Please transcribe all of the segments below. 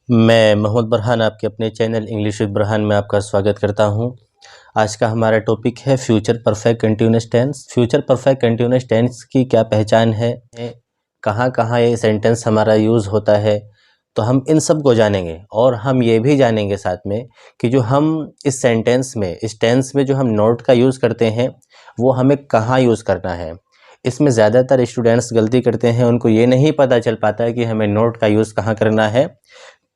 मैं मोहम्मद बरहान आपके अपने चैनल इंग्लिश विद बरहान में आपका स्वागत करता हूं। आज का हमारा टॉपिक है future perfect continuous tense. Future perfect continuous tense की क्या पहचान है, कहां कहां ये सेंटेंस हमारा यूज़ होता है, तो हम इन सब को जानेंगे। और हम ये भी जानेंगे साथ में कि जो हम इस सेंटेंस में, इस टेंस में जो हम नोट का यूज़ करते हैं वो हमें कहाँ यूज़ करना है। इसमें ज़्यादातर स्टूडेंट्स गलती करते हैं, उनको ये नहीं पता चल पाता है कि हमें नोट का यूज़ कहाँ करना है।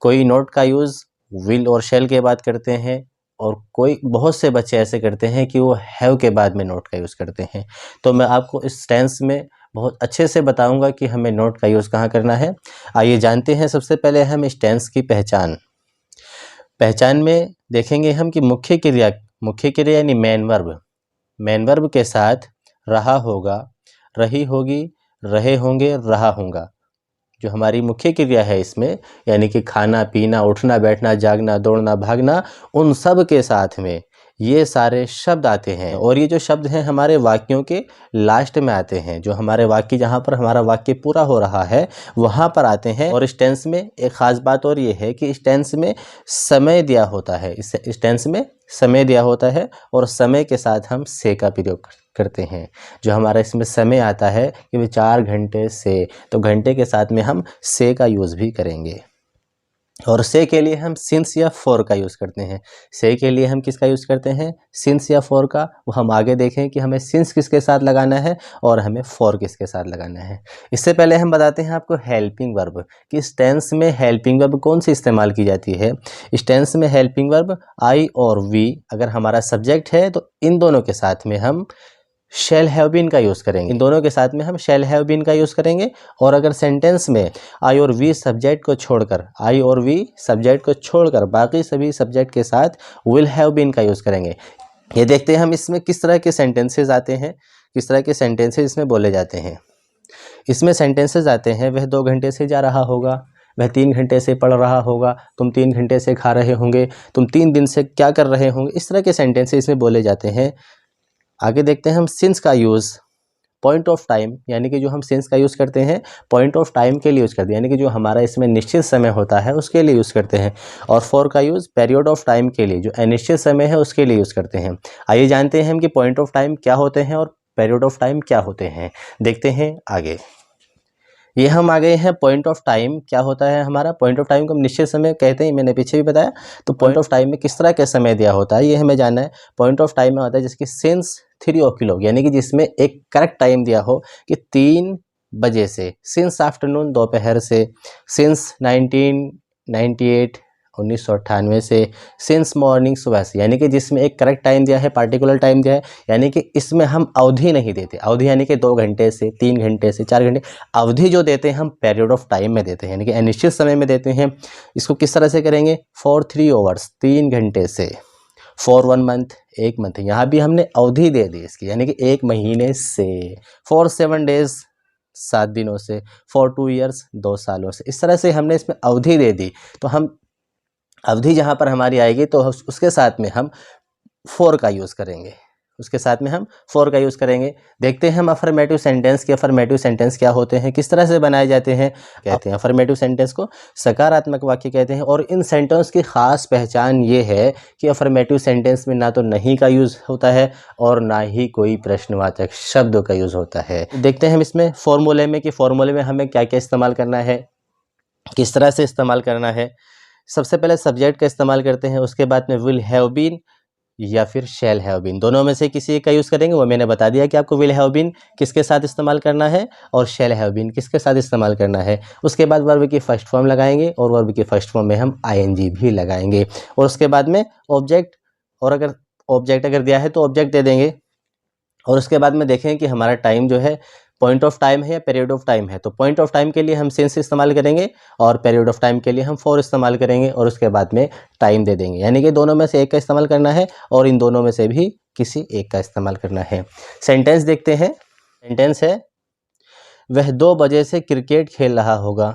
कोई नोट का यूज़ विल और शैल के बाद करते हैं, और कोई बहुत से बच्चे ऐसे करते हैं कि वो हैव के बाद में नोट का यूज़ करते हैं। तो मैं आपको इस टेंस में बहुत अच्छे से बताऊंगा कि हमें नोट का यूज़ कहाँ करना है। आइए जानते हैं सबसे पहले हम इस टेंस की पहचान में देखेंगे हम कि मुख्य क्रिया यानी मेन वर्ब के साथ रहा होगा, रही होगी, रहे होंगे, रहा होगा। जो हमारी मुख्य क्रिया है इसमें, यानी कि खाना पीना, उठना बैठना, जागना, दौड़ना, भागना, उन सब के साथ में ये सारे शब्द आते हैं। और ये जो शब्द हैं हमारे वाक्यों के लास्ट में आते हैं। जो हमारे वाक्य, जहाँ पर हमारा वाक्य पूरा हो रहा है वहाँ पर आते हैं। और इस टेंस में एक ख़ास बात और ये है कि इस टेंस में समय दिया होता है। इस टेंस में समय दिया होता है, और समय के साथ हम से का प्रयोग करते हैं। जो हमारा इसमें समय आता है कि वे 4 घंटे से, तो घंटे के साथ में हम से का यूज़ भी करेंगे। और से के लिए हम सिंस या फॉर का यूज़ करते हैं। से के लिए हम किसका यूज़ करते हैं? सिंस या फॉर का। वो हम आगे देखें कि हमें सिंस किसके साथ लगाना है और हमें फॉर किसके साथ लगाना है। इससे पहले हम बताते हैं आपको हेल्पिंग वर्ब कि इस टेंस में हेल्पिंग वर्ब कौन सी इस्तेमाल की जाती है। इस टेंस में हेल्पिंग वर्ब आई और वी अगर हमारा सब्जेक्ट है तो इन दोनों के साथ में हम शैल हैव बीन का यूज़ करेंगे। इन दोनों के साथ में हम शैल हैव बीन का यूज़ करेंगे। और अगर सेंटेंस में आई और वी सब्जेक्ट को छोड़कर बाकी सभी सब्जेक्ट के साथ विल हैव बीन का यूज़ करेंगे। ये देखते हैं हम इसमें किस तरह के सेंटेंसेस आते हैं, किस तरह के सेंटेंसेस इसमें बोले जाते हैं। इसमें सेंटेंसेस आते हैं, वह 2 घंटे से जा रहा होगा, वह 3 घंटे से पढ़ रहा होगा, तुम 3 घंटे से खा रहे होंगे, तुम 3 दिन से क्या कर रहे होंगे। इस तरह के सेंटेंसेस इसमें बोले जाते हैं। आगे देखते हैं हम सिंस का यूज़ पॉइंट ऑफ टाइम, यानी कि जो हम सिंस का यूज़ करते हैं पॉइंट ऑफ टाइम के लिए यूज़ करते हैं, यानी कि जो हमारा इसमें निश्चित समय होता है उसके लिए यूज़ करते हैं। और फॉर का यूज़ पीरियड ऑफ टाइम के लिए, जो अनिश्चित समय है उसके लिए यूज़ करते हैं। आइए जानते हैं हम कि पॉइंट ऑफ टाइम क्या होते हैं और पीरियड ऑफ टाइम क्या होते हैं। देखते हैं आगे। ये हम आ गए हैं पॉइंट ऑफ टाइम। क्या होता है हमारा पॉइंट ऑफ टाइम को हम निश्चित समय कहते हैं, मैंने पीछे भी बताया। तो पॉइंट ऑफ टाइम में किस तरह का समय दिया होता है ये हमें जानना है। पॉइंट ऑफ टाइम में होता है जिसकी सिंस 3 o'clock, यानी कि जिसमें एक करेक्ट टाइम दिया हो कि 3 बजे से, सिंस आफ्टरनून दोपहर से, सिंस 1998 से, सिंस मॉर्निंग सुबह से, यानी कि जिसमें एक करेक्ट टाइम दिया है, पार्टिकुलर टाइम दिया है। यानी कि इसमें हम अवधि नहीं देते। अवधि यानी कि 2 घंटे से, 3 घंटे से, 4 घंटे। अवधि जो देते हैं हम पीरियड ऑफ टाइम में देते हैं, यानी कि अनिश्चित समय में देते हैं। इसको किस तरह से करेंगे? फॉर 3 hours, 3 घंटे से। फॉर 1 month, 1 मंथ, यहाँ भी हमने अवधि दे दी इसकी, यानी कि 1 महीने से। फॉर 7 days, 7 दिनों से। फॉर 2 years, 2 सालों से। इस तरह से हमने इसमें अवधि दे दी। तो हम अवधि जहाँ पर हमारी आएगी तो उसके साथ में हम फॉर का यूज़ करेंगे, उसके साथ में हम फॉर का यूज़ करेंगे। देखते हैं हम अफर्मेटिव सेंटेंस के अफर्मेटिव सेंटेंस क्या होते हैं, किस तरह से बनाए जाते हैं। कहते हैं अफर्मेटिव सेंटेंस को सकारात्मक वाक्य कहते हैं। और इन सेंटेंस की ख़ास पहचान ये है कि अफर्मेटिव सेंटेंस में ना तो नहीं का यूज़ होता है और ना ही कोई प्रश्नवाचक शब्द का यूज़ होता है। देखते हैं हम इसमें फॉर्मूले में कि फॉर्मूले में हमें क्या क्या इस्तेमाल करना है, किस तरह से इस्तेमाल करना है। सबसे पहले सब्जेक्ट का इस्तेमाल करते हैं, उसके बाद में विल हैव बीन या फिर शैल हैव बीन, दोनों में से किसी एक का यूज़ करेंगे। वो मैंने बता दिया कि आपको विल हैव बीन किसके साथ इस्तेमाल करना है और शैल हैव बीन किसके साथ इस्तेमाल करना है। उसके बाद वर्ब की फर्स्ट फॉर्म लगाएंगे, और वर्ब की फर्स्ट फॉर्म में हम आईएनजी भी लगाएंगे। और उसके बाद में ऑब्जेक्ट, और अगर ऑब्जेक्ट अगर दिया है तो ऑब्जेक्ट दे देंगे। और उसके बाद में देखें कि हमारा टाइम जो है पॉइंट ऑफ टाइम है या पीरियड ऑफ टाइम है। तो पॉइंट ऑफ टाइम के लिए हम सिंस इस्तेमाल करेंगे, और पीरियड ऑफ टाइम के लिए हम फॉर इस्तेमाल करेंगे, और उसके बाद में टाइम दे देंगे। यानी कि दोनों में से एक का इस्तेमाल करना है और इन दोनों में से भी किसी एक का इस्तेमाल करना है। सेंटेंस देखते हैं। सेंटेंस है, वह 2 बजे से क्रिकेट खेल रहा होगा।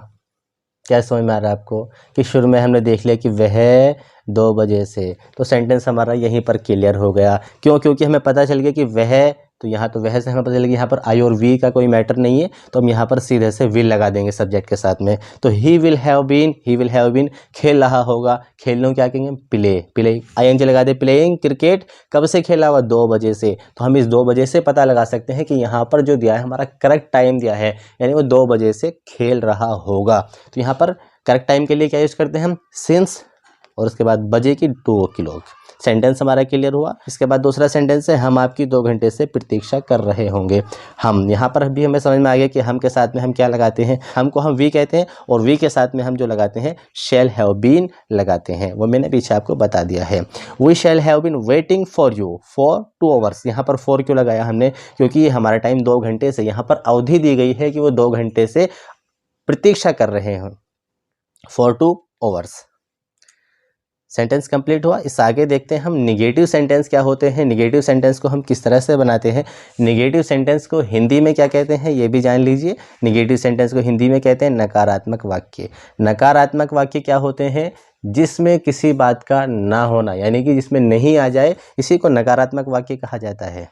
क्या समझ में आ रहा है आपको कि शुरू में हमने देख लिया कि वह 2 बजे से, तो सेंटेंस हमारा यहीं पर क्लियर हो गया। क्यों? क्योंकि हमें पता चल गया कि वह तो यहाँ तो वह से हमें पता चलेगा यहाँ पर आई और वी का कोई मैटर नहीं है, तो हम यहाँ पर सीधे से विल लगा देंगे सब्जेक्ट के साथ में। तो ही विल हैव बीन खेल रहा होगा, खेलने को क्या कहेंगे, प्ले ING लगा दे। प्लेइंग क्रिकेट कब से खेला हुआ, 2 बजे से। तो हम इस 2 बजे से पता लगा सकते हैं कि यहाँ पर जो दिया है हमारा करेक्ट टाइम दिया है, यानी वो 2 बजे से खेल रहा होगा। तो यहाँ पर करेक्ट टाइम के लिए क्या यूज़ करते हैं हम, सिंस, और उसके बाद बजे की 2 o'clock। सेंटेंस हमारा क्लियर हुआ। इसके बाद दूसरा सेंटेंस है, हम आपकी 2 घंटे से प्रतीक्षा कर रहे होंगे। हम, यहाँ पर भी हमें समझ में आ गया कि हम के साथ में हम क्या लगाते हैं, हम को हम वी कहते हैं, और वी के साथ में हम जो लगाते हैं शैल हैव बीन लगाते हैं, वो मैंने पीछे आपको बता दिया है। We shall have been waiting for you for 2 hours। यहाँ पर 4 क्यों लगाया हमने, क्योंकि ये हमारा टाइम 2 घंटे से, यहाँ पर अवधि दी गई है कि वो 2 घंटे से प्रतीक्षा कर रहे हैं, फॉर 2 hours। सेंटेंस कंप्लीट हुआ। इस आगे देखते हैं हम निगेटिव सेंटेंस क्या होते हैं, निगेटिव सेंटेंस को हम किस तरह से बनाते हैं। निगेटिव सेंटेंस को हिंदी में क्या कहते हैं ये भी जान लीजिए। निगेटिव सेंटेंस को हिंदी में कहते हैं नकारात्मक वाक्य। नकारात्मक वाक्य क्या होते हैं, जिसमें किसी बात का ना होना, यानी कि जिसमें नहीं आ जाए, इसी को नकारात्मक वाक्य कहा जाता है।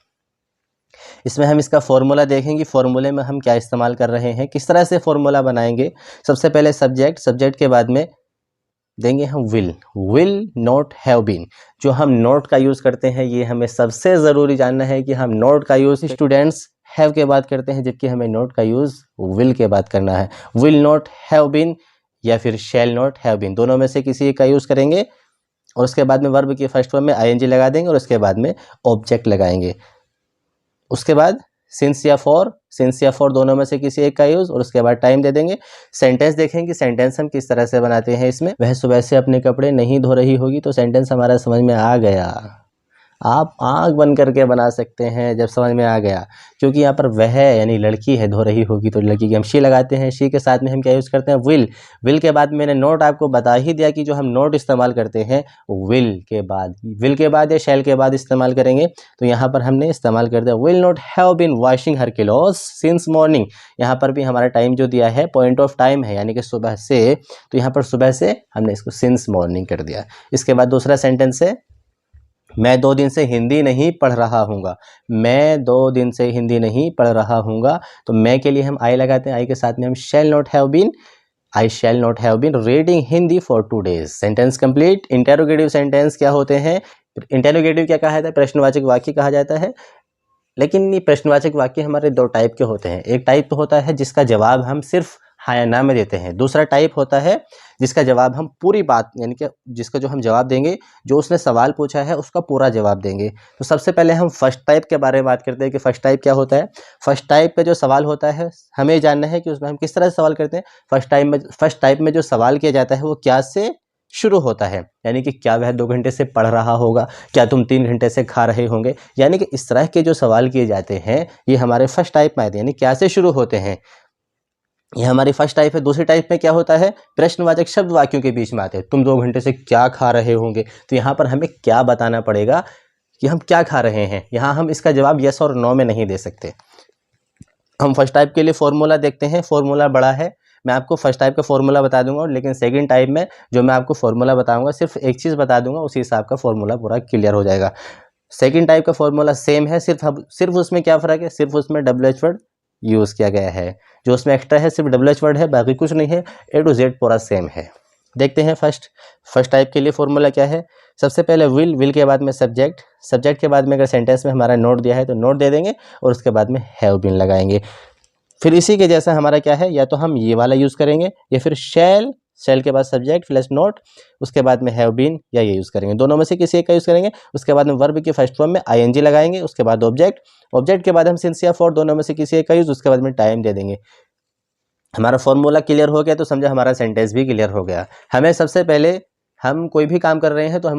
इसमें हम इसका फॉर्मूला देखेंगे, फॉर्मूले में हम क्या इस्तेमाल कर रहे हैं, किस तरह से फॉर्मूला बनाएंगे। सबसे पहले सब्जेक्ट के बाद में देंगे हम विल नॉट हैव बीन। जो हम नॉट का यूज़ करते हैं, ये हमें सबसे ज़रूरी जानना है कि हम नॉट का यूज़ स्टूडेंट्स हैव के बाद करते हैं, जबकि हमें नॉट का यूज़ विल के बाद करना है। विल नॉट हैव बीन या फिर शैल नॉट हैव बीन, दोनों में से किसी एक का यूज़ करेंगे, और उसके बाद में वर्ब की फर्स्ट फॉर्म में ING लगा देंगे, और उसके बाद में ऑब्जेक्ट लगाएंगे। उसके बाद सिंस या फॉर दोनों में से किसी एक का यूज़, और उसके बाद टाइम दे देंगे। सेंटेंस देखेंगे कि सेंटेंस हम किस तरह से बनाते हैं। इसमें वह सुबह से अपने कपड़े नहीं धो रही होगी, तो सेंटेंस हमारा समझ में आ गया। आप आंख बंद करके बना सकते हैं जब समझ में आ गया, क्योंकि यहाँ पर वह यानी लड़की है, धो रही होगी, तो लड़की की हम शी लगाते हैं। शी के साथ में हम क्या यूज़ करते हैं, विल के बाद मैंने नोट आपको बता ही दिया कि जो हम नोट इस्तेमाल करते हैं विल के बाद या शैल के बाद इस्तेमाल करेंगे। तो यहाँ पर हमने इस्तेमाल कर दिया will not have been washing her clothes since morning. यहाँ पर भी हमारा टाइम जो दिया है पॉइंट ऑफ टाइम है, यानी कि सुबह से, तो यहाँ पर सुबह से हमने इसको सिंस मॉर्निंग कर दिया। इसके बाद दूसरा सेंटेंस है, मैं 2 दिन से हिंदी नहीं पढ़ रहा हूँगा। मैं 2 दिन से हिंदी नहीं पढ़ रहा हूँगा, तो मैं के लिए हम आई लगाते हैं। आई के साथ में हम shall not have been, I shall not have been reading Hindi for 2 days। Sentence complete. Interrogative sentence क्या होते हैं, इंटेरोगेटिव क्या कहा जाता है, प्रश्नवाचक वाक्य कहा जाता है। लेकिन ये प्रश्नवाचक वाक्य हमारे 2 टाइप के होते हैं। एक टाइप तो होता है जिसका जवाब हम सिर्फ हाँ या ना में देते हैं। दूसरा टाइप होता है जिसका जवाब हम पूरी बात, यानी कि जिसका जो हम जवाब देंगे, जो उसने सवाल पूछा है उसका पूरा जवाब देंगे। तो सबसे पहले हम फर्स्ट टाइप के बारे में बात करते हैं कि फर्स्ट टाइप क्या होता है। फर्स्ट टाइप का जो सवाल होता है, हमें जानना है कि उसमें हम किस तरह से सवाल करते हैं। फर्स्ट टाइप में जो सवाल किया जाता है वो क्या से शुरू होता है, यानी कि क्या वह 2 घंटे से पढ़ रहा होगा, क्या तुम 3 घंटे से खा रहे होंगे, यानी कि इस तरह के जो सवाल किए जाते हैं ये हमारे फर्स्ट टाइप में आते हैं, यानी क्या से शुरू होते हैं। ये हमारी फर्स्ट टाइप है। दूसरी टाइप में क्या होता है, प्रश्नवाचक शब्द वाक्यों के बीच में आते हैं। तुम 2 घंटे से क्या खा रहे होंगे, तो यहाँ पर हमें क्या बताना पड़ेगा कि हम क्या खा रहे हैं। यहाँ हम इसका जवाब यस और नो में नहीं दे सकते। हम फर्स्ट टाइप के लिए फॉर्मूला देखते हैं। फॉर्मूला बड़ा है, मैं आपको फर्स्ट टाइप का फॉर्मूला बता दूंगा, लेकिन सेकंड टाइप में जो मैं आपको फॉर्मूला बताऊंगा सिर्फ एक चीज़ बता दूंगा, उसी हिसाब का फॉर्मूला पूरा क्लियर हो जाएगा। सेकंड टाइप का फॉर्मूला सेम है, सिर्फ उसमें क्या फ़र्क है, सिर्फ उसमें WH वर्ड यूज़ किया गया है। जो उसमें एक्स्ट्रा है सिर्फ WH वर्ड है, बाकी कुछ नहीं है। A to Z पूरा सेम है। देखते हैं फर्स्ट टाइप के लिए फॉर्मूला क्या है। सबसे पहले विल के बाद में सब्जेक्ट के बाद में अगर सेंटेंस में हमारा नोट दिया है तो नोट दे देंगे, और उसके बाद में हैव बीन लगाएंगे। फिर इसी के जैसा हमारा क्या है, या तो हम ये वाला यूज़ करेंगे, या फिर शैल के बाद सब्जेक्ट प्लस नोट, उसके बाद में हैव बीन, या ये यूज़ करेंगे। दोनों में से किसी एक का यूज़ करेंगे। उसके बाद में वर्ब की फर्स्ट फॉर्म में ING लगाएंगे, उसके बाद ऑब्जेक्ट के बाद हम सिंस या फॉर, दोनों में से किसी एक का यूज़, उसके बाद में टाइम दे देंगे। हमारा फॉर्मूला क्लियर हो गया तो समझा हमारा सेंटेंस भी क्लियर हो गया। हमें सबसे पहले, हम कोई भी काम कर रहे हैं तो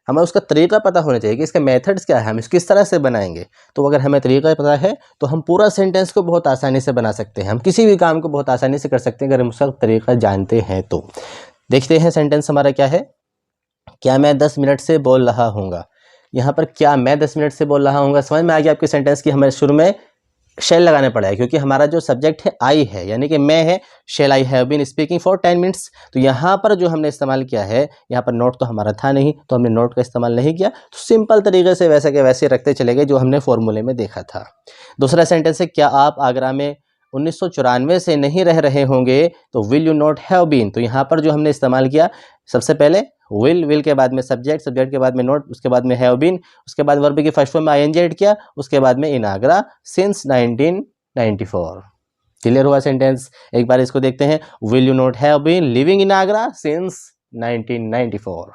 हमें उसका तरीका पता होना चाहिए कि इसका मेथड्स क्या है, हम इसको किस तरह से बनाएंगे। तो अगर हमें तरीका पता है तो हम पूरा सेंटेंस को बहुत आसानी से बना सकते हैं। हम किसी भी काम को बहुत आसानी से कर सकते हैं अगर हम उसका तरीका जानते हैं तो। देखते हैं सेंटेंस हमारा क्या है। क्या मैं 10 मिनट से बोल रहा हूँगा। यहाँ पर क्या मैं 10 मिनट से बोल रहा हूँगा, समझ में आ गया आपके सेंटेंस की। हमें शुरू में शेल लगाना पड़ेगा, क्योंकि हमारा जो सब्जेक्ट है आई है, यानी कि मैं है, shall I have been speaking for 10 minutes. तो यहाँ पर जो हमने इस्तेमाल किया है, यहाँ पर नोट तो हमारा था नहीं, तो हमने नोट का इस्तेमाल नहीं किया, तो सिंपल तरीके से वैसे के वैसे रखते चले गए जो हमने फॉर्मूले में देखा था। दूसरा सेंटेंस है, क्या आप आगरा में 1994 से नहीं रह रहे होंगे, तो will you not have been. तो यहाँ पर जो हमने इस्तेमाल किया, सबसे पहले विल के बाद में सब्जेक्ट के बाद में नोट, उसके बाद में हैव बीन, उसके बाद वर्ब की फर्स्ट फॉर्म में आईएनजी ऐड किया, उसके बाद में इन आगरा सिंस 1994। क्लियर हुआ सेंटेंस? एक बार इसको देखते हैं, will you not have been living in Agra since 1994।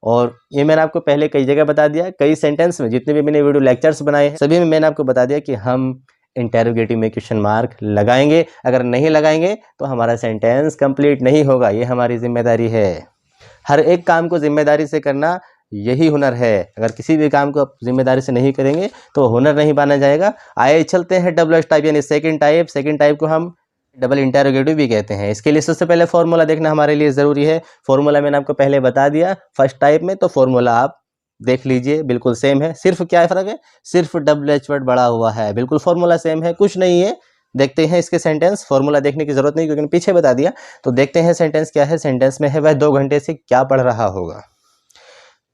और ये मैंने आपको पहले कई जगह बता दिया, कई सेंटेंस में जितने भी मैंने वीडियो लेक्चर्स बनाए हैं सभी में मैंने आपको बता दिया कि हम इंटेरोगेटिव में क्वेश्चन मार्क लगाएंगे। अगर नहीं लगाएंगे तो हमारा सेंटेंस कंप्लीट नहीं होगा, ये हमारी जिम्मेदारी है। हर एक काम को जिम्मेदारी से करना यही हुनर है। अगर किसी भी काम को आप जिम्मेदारी से नहीं करेंगे तो हुनर नहीं बना जाएगा। आइए चलते हैं डबल टाइप यानी सेकंड टाइप को हम डबल इंटेरोगेटिव भी कहते हैं। इसके लिए सबसे पहले फॉर्मूला देखना हमारे लिए ज़रूरी है। फॉर्मूला मैंने आपको पहले बता दिया फर्स्ट टाइप में, तो फॉर्मूला आप देख लीजिए, बिल्कुल सेम है। सिर्फ क्या फ़र्क है, सिर्फ डबल एच वर्ड बड़ा हुआ है, बिल्कुल फॉर्मूला सेम है, कुछ नहीं है। देखते हैं इसके सेंटेंस, फॉर्मूला देखने की जरूरत नहीं क्योंकि मैंने पीछे बता दिया। तो देखते हैं सेंटेंस क्या है। सेंटेंस में है वह 2 घंटे से क्या पढ़ रहा होगा।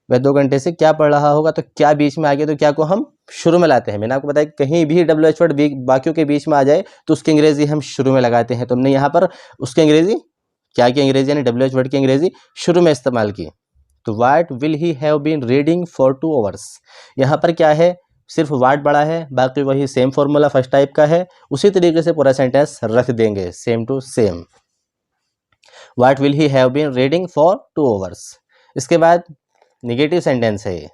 वह 2 घंटे से क्या पढ़ रहा होगा, तो क्या बीच में आ गया तो क्या को हम शुरू में लाते हैं। मैंने आपको बताया कि कहीं भी डब्ल्यू एच वर्ड बाकियों के बीच में आ जाए तो उसकी अंग्रेजी हम शुरू में लगाते हैं। तो हमने यहाँ पर उसकी अंग्रेजी क्या की अंग्रेजी यानी डब्ल्यू एच वर्ड की अंग्रेजी शुरू में इस्तेमाल की। तो what will he have been reading for 2 hours. यहाँ पर क्या है, सिर्फ वाट बड़ा है, बाकी वही सेम फॉर्मूला फर्स्ट टाइप का है, उसी तरीके से पूरा सेंटेंस रख देंगे same to same. What will he have been reading for 2 hours. इसके बाद निगेटिव सेंटेंस है,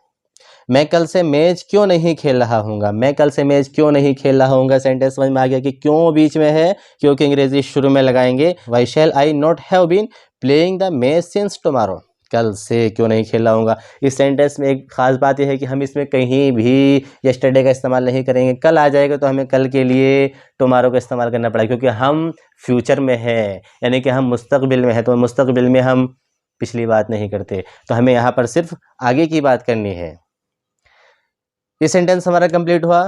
मैं कल से मैच क्यों नहीं खेल रहा हूँगा। मैं कल से मैच क्यों नहीं खेल रहा हूँगा। सेंटेंस समझ में आ गया कि क्यों बीच में है, क्योंकि अंग्रेजी शुरू में लगाएंगे। Why shall I not have been playing the match since tomorrow. कल से क्यों नहीं खेल रहा हूँगा। इस सेंटेंस में एक खास बात यह है कि हम इसमें कहीं भी यस्टरडे का इस्तेमाल नहीं करेंगे। कल आ जाएगा तो हमें कल के लिए टुमारो का इस्तेमाल करना पड़ेगा, क्योंकि हम फ्यूचर में हैं, यानी कि हम मुस्तकबिल में हैं। तो मुस्तकबिल में हम पिछली बात नहीं करते, तो हमें यहाँ पर सिर्फ आगे की बात करनी है। ये सेंटेंस हमारा कंप्लीट हुआ।